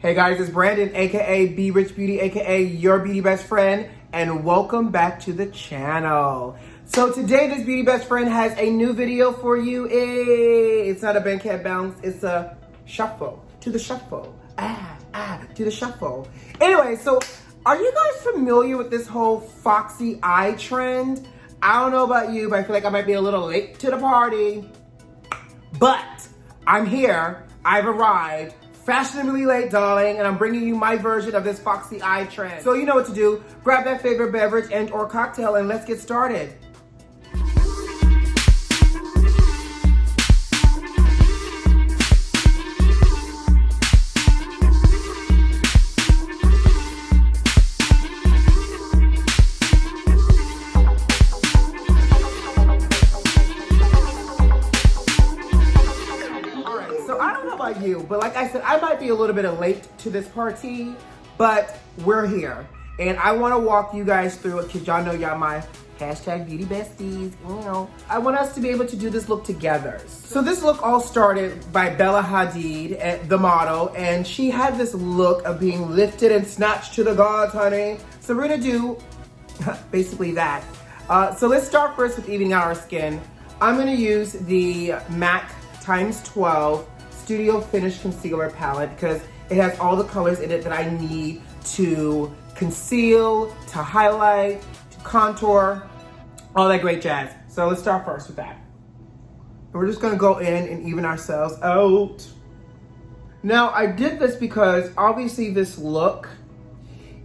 Hey guys, it's Brandon, aka B.Rich Beauty, aka your beauty best friend, and welcome back to the channel. So today, this beauty best friend has a new video for you. It's not a bankhead bounce, it's a shuffle, to the shuffle, to the shuffle. Anyway, so are you guys familiar with this whole foxy eye trend? I don't know about you, but I feel like I might be a little late to the party. But I'm here, I've arrived, fashionably late, darling, and I'm bringing you my version of this foxy eye trend. So you know what to do. Grab that favorite beverage and or cocktail and let's get started. You, but like I said, I might be a little bit late to this party, but we're here and I want to walk you guys through it because y'all know y'all my hashtag beauty besties. You know, I want us to be able to do this look together. So this look all started by Bella Hadid, the model, and she had this look of being lifted and snatched to the gods, honey. So we're gonna do basically that. So let's start first with evening out our skin. I'm gonna use the Mack times 12 Studio Finish Concealer Palette because it has all the colors in it that I need to conceal, to highlight, to contour, all that great jazz. So let's start first with that. And we're just gonna go in and even ourselves out. Now I did this because obviously this look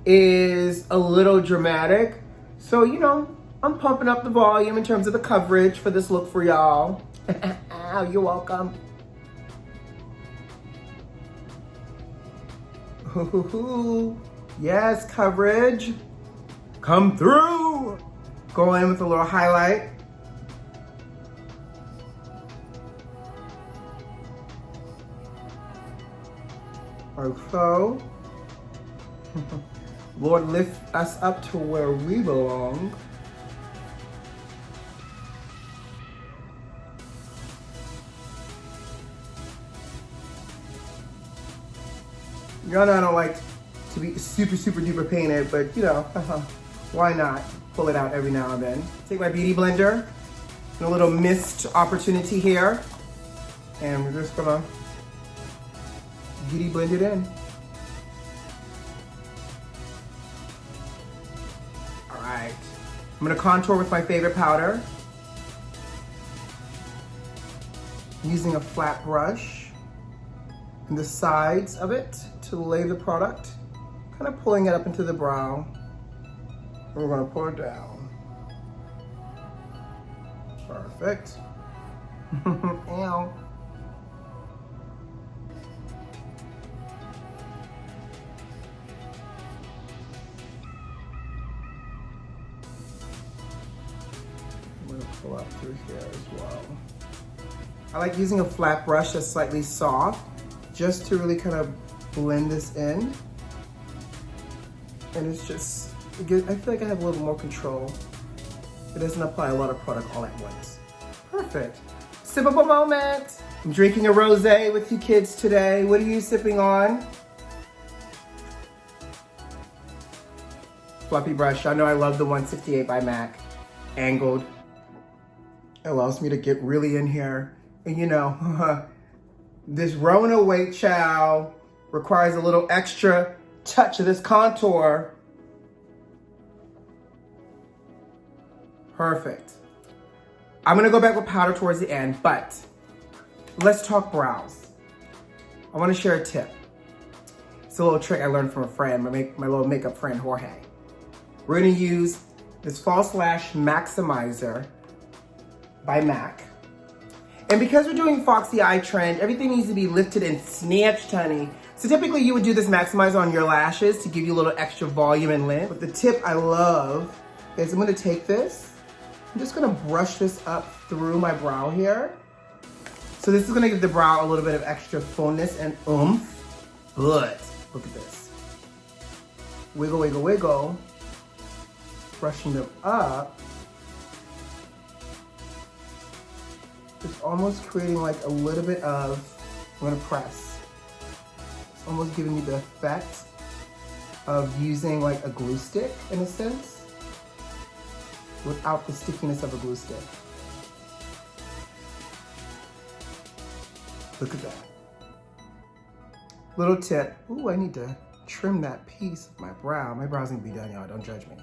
is a little dramatic. So, you know, I'm pumping up the volume in terms of the coverage for this look for y'all. You're welcome. Yes, coverage. Come through. Go in with a little highlight. Like so. Lord, lift us up to where we belong. Y'all know I don't like to be super duper painted, but you know, why not pull it out every now and then. Take my beauty blender, and a little mist opportunity here, and we're just gonna beauty blend it in. All right, I'm gonna contour with my favorite powder, using a flat brush, and the sides of it to lay the product, kind of pulling it up into the brow. And we're gonna pour it down. Perfect. Ow. I'm gonna pull up through here as well. I like using a flat brush that's slightly soft, just to really kind of blend this in. And it's just, I feel like I have a little more control. It doesn't apply a lot of product all at once. Perfect. Sippable moment. I'm drinking a rosé with you kids today. What are you sipping on? Fluffy brush. I know I love the 168 by Mack. Angled. It allows me to get really in here. And you know, this Rona weight chow requires a little extra touch of this contour. Perfect. I'm gonna go back with powder towards the end, but let's talk brows. I wanna share a tip. It's a little trick I learned from a friend, my little makeup friend, Jorge. We're gonna use this False Lash Maximizer by Mack. And because we're doing foxy eye trend, everything needs to be lifted and snatched, honey. So typically you would do this maximizer on your lashes to give you a little extra volume and length. But the tip I love is I'm gonna take this, I'm just gonna brush this up through my brow here. So this is gonna give the brow a little bit of extra fullness and oomph. But look at this. Wiggle, wiggle, wiggle. Brushing them up. It's almost creating like a little bit of, I'm gonna press. almost giving me the effect of using like a glue stick in a sense, without the stickiness of a glue stick. Look at that. Little tip. Ooh, I need to trim that piece of my brow. My brow's gonna be done, y'all, don't judge me.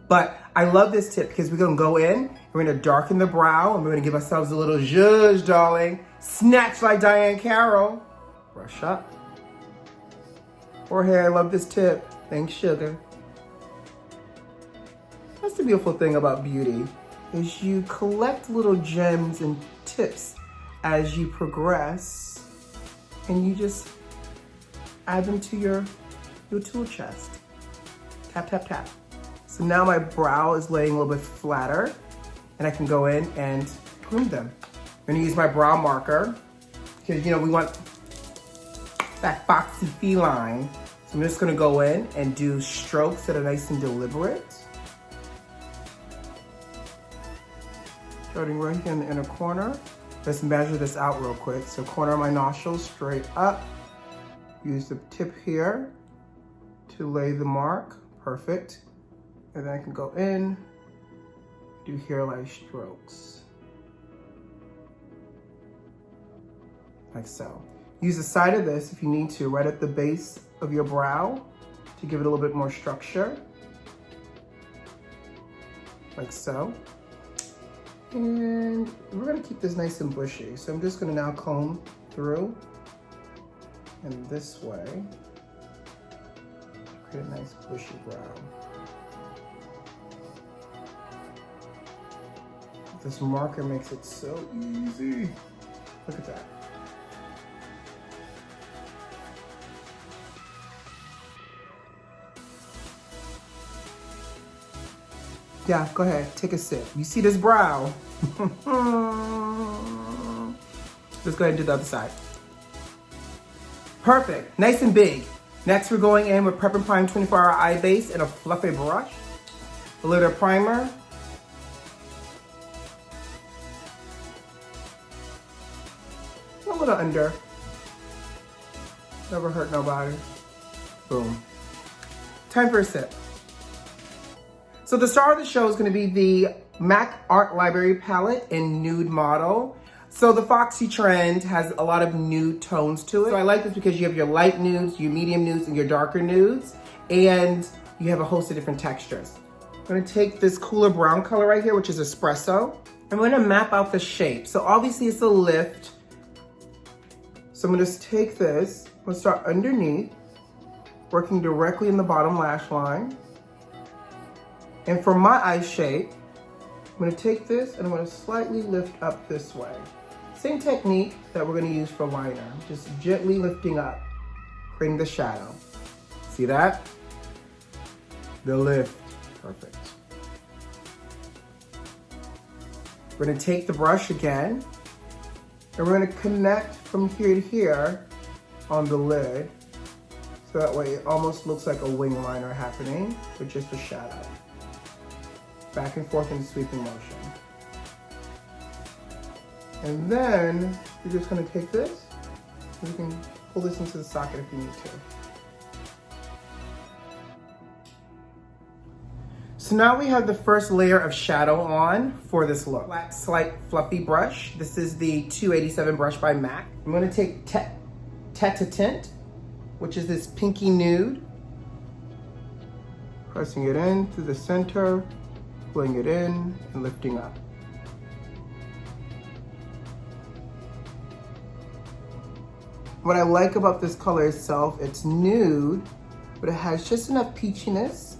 But I love this tip because we're gonna go in, we're gonna darken the brow, and we're gonna give ourselves a little zhuzh, darling. Snatch like Diane Carroll. Brush up. Forehead, I love this tip. Thanks, sugar. That's the beautiful thing about beauty, is you collect little gems and tips as you progress, and you just add them to your tool chest. Tap, tap, tap. So now my brow is laying a little bit flatter, and I can go in and groom them. I'm gonna use my brow marker, because you know we want that foxy feline. So I'm just gonna go in and do strokes that are nice and deliberate. Starting right here in the inner corner. Let's measure this out real quick. So corner of my nostrils straight up. Use the tip here to lay the mark. Perfect. And then I can go in, do hairline strokes. Like so. Use the side of this if you need to, right at the base of your brow to give it a little bit more structure. Like so. And we're gonna keep this nice and bushy. So I'm just gonna now comb through and this way. Create a nice bushy brow. This marker makes it so easy. Look at that. Yeah, go ahead, take a sip. You see this brow? Let's go ahead and do the other side. Perfect, nice and big. Next, we're going in with Prep and Prime 24-Hour Eye Base and a fluffy brush. A little primer. A little under. Never hurt nobody. Boom. Time for a sip. So the star of the show is going to be the Mack Art Library palette in Nude Model. So the Foxy trend has a lot of nude tones to it. So I like this because you have your light nudes, your medium nudes, and your darker nudes, and you have a host of different textures. I'm going to take this cooler brown color right here, which is espresso. I'm going to map out the shape. So obviously it's a lift. So I'm going to just take this, I'm going to start underneath, working directly in the bottom lash line. And for my eye shape, I'm gonna take this and I'm gonna slightly lift up this way. Same technique that we're gonna use for liner. Just gently lifting up, creating the shadow. See that? The lift, perfect. We're gonna take the brush again, and we're gonna connect from here to here on the lid. So that way it almost looks like a wing liner happening with just a shadow. Back and forth in sweeping motion. And then you're just gonna take this, and you can pull this into the socket if you need to. So now we have the first layer of shadow on for this look. Flat, slight, fluffy brush. This is the 287 brush by Mack. I'm gonna take Tete Tint, which is this pinky nude. Pressing it in through the center, pulling it in and lifting up. What I like about this color itself, it's nude, but it has just enough peachiness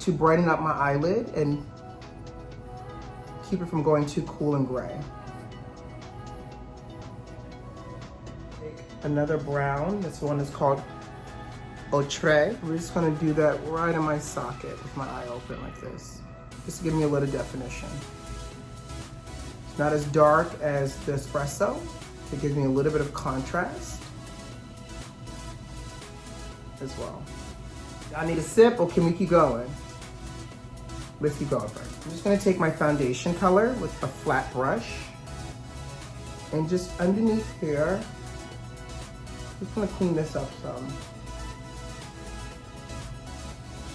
to brighten up my eyelid and keep it from going too cool and gray. Take another brown, this one is called Autre. We're just gonna do that right in my socket with my eye open like this, just to give me a little definition. It's not as dark as the espresso. It gives me a little bit of contrast as well. I need a sip, or can we keep going? Let's keep going first. I'm just gonna take my foundation color with a flat brush and just underneath here, just gonna clean this up some.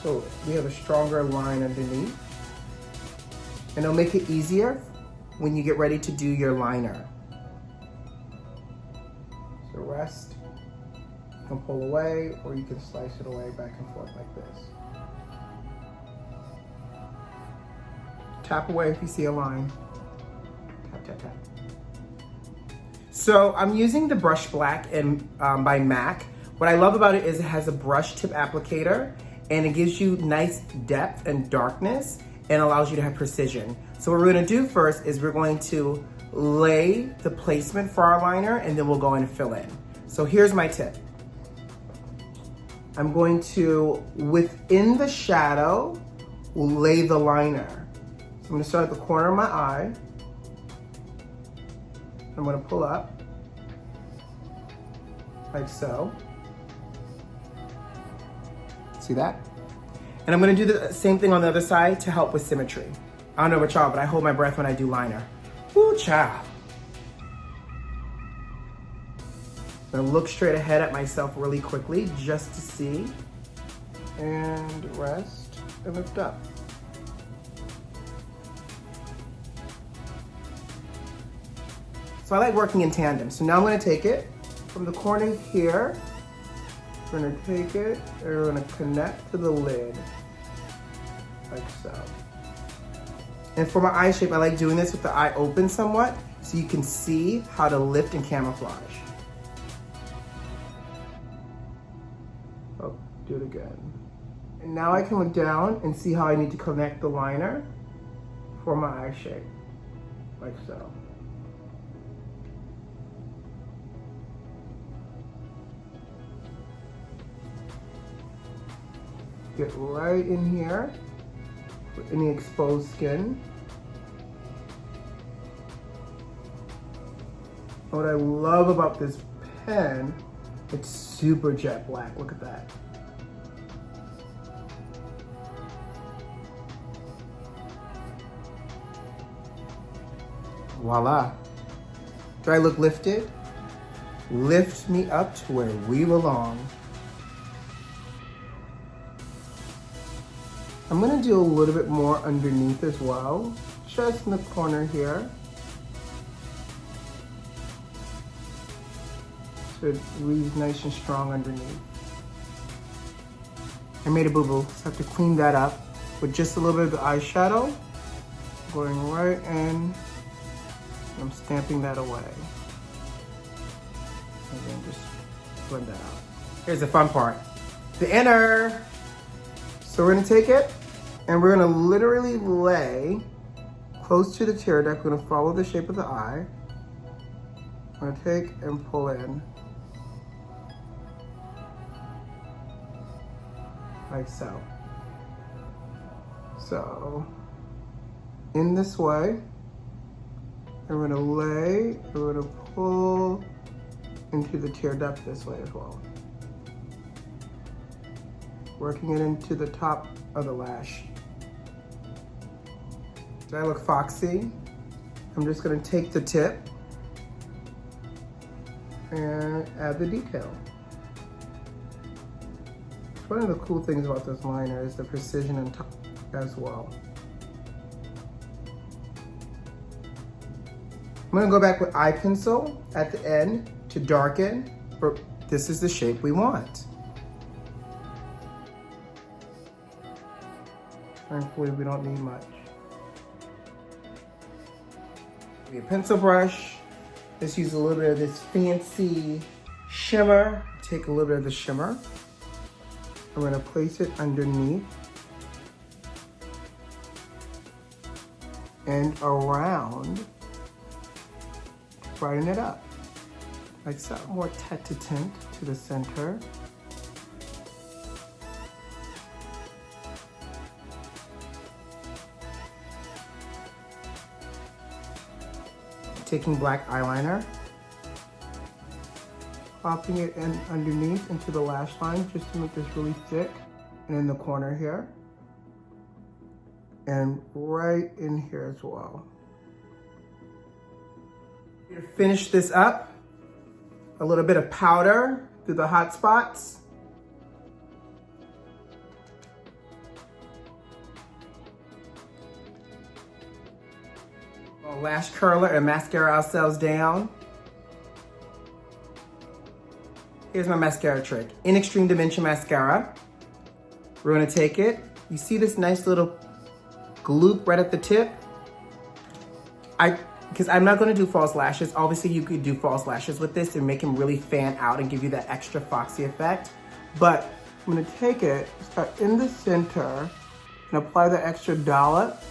So we have a stronger line underneath. And it'll make it easier when you get ready to do your liner. So rest, you can pull away, or you can slice it away back and forth like this. Tap away if you see a line. Tap, tap, tap. So I'm using the brush black by Mack. What I love about it is it has a brush tip applicator, and it gives you nice depth and darkness and allows you to have precision. So what we're gonna do first is we're going to lay the placement for our liner, and then we'll go in and fill in. So here's my tip. I'm going to, within the shadow, lay the liner. So I'm gonna start at the corner of my eye. I'm gonna pull up, like so. See that? And I'm gonna do the same thing on the other side to help with symmetry. I don't know about y'all, but I hold my breath when I do liner. Ooh, child. I'm gonna look straight ahead at myself really quickly just to see. And rest and lift up. So I like working in tandem. So now I'm gonna take it from the corner here. We're gonna take it and we're gonna connect to the lid, like so. And for my eye shape, I like doing this with the eye open somewhat, so you can see how to lift and camouflage. Oh, do it again. And now I can look down and see how I need to connect the liner for my eye shape, like so. Get right in here with any exposed skin. What I love about this pen, it's super jet black. Look at that. Voila. Do I look lifted? Lift me up to where we belong. I'm gonna do a little bit more underneath as well, just in the corner here. So it leaves nice and strong underneath. I made a boo-boo, so I have to clean that up with just a little bit of eyeshadow. Going right in, I'm stamping that away. And then just blend that out. Here's the fun part, the inner. So we're gonna take it and we're gonna literally lay close to the tear duct. We're gonna follow the shape of the eye. I'm gonna take and pull in. Like so. So, in this way, and we're gonna lay, and we're gonna pull into the tear duct this way as well. Working it into the top of the lash. Do I look foxy? I'm just gonna take the tip and add the detail. One of the cool things about this liner is the precision and top as well. I'm gonna go back with eye pencil at the end to darken, but this is the shape we want. Thankfully, we don't need much. A pencil brush. Let's use a little bit of this fancy shimmer. Take a little bit of the shimmer. I'm gonna place it underneath and around, brighten it up. Like so. More tête-to-tint to the center. Taking black eyeliner, popping it in underneath into the lash line just to make this really thick, and in the corner here, and right in here as well. To finish this up, a little bit of powder through the hot spots. Lash curler and mascara ourselves down. Here's my mascara trick. In Extreme Dimension Mascara. We're gonna take it. You see this nice little gloop right at the tip? Because I'm not gonna do false lashes. Obviously you could do false lashes with this and make them really fan out and give you that extra foxy effect. But I'm gonna take it, start in the center, and apply the extra dollop.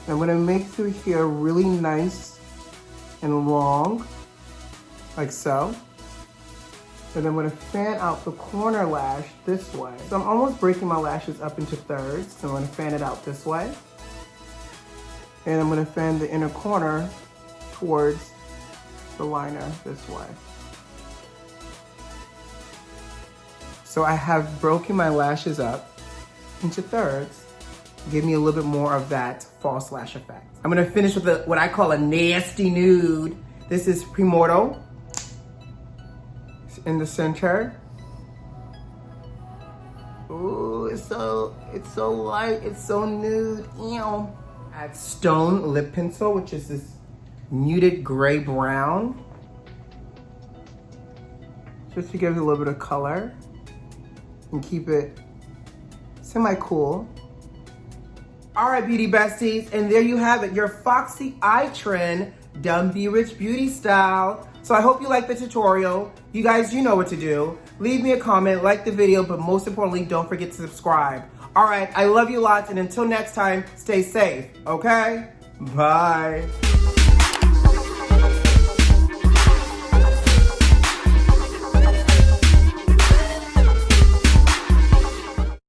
I'm gonna make through here really nice and long, like so. And I'm gonna fan out the corner lash this way. So I'm almost breaking my lashes up into thirds. So I'm gonna fan it out this way. And I'm gonna fan the inner corner towards the liner this way. So I have broken my lashes up into thirds. Give me a little bit more of that false lash effect. I'm gonna finish with what I call a nasty nude. This is Primordial. It's in the center. Ooh, it's so light, it's so nude. Ew. Add Stone Lip Pencil, which is this muted gray brown. Just to give it a little bit of color and keep it semi-cool. All right, Beauty Besties, and there you have it, your Foxy eye trend done B.Rich Beauty style. So I hope you liked the tutorial. You guys, you know what to do. Leave me a comment, like the video, but most importantly, don't forget to subscribe. All right, I love you lots, and until next time, stay safe, okay? Bye.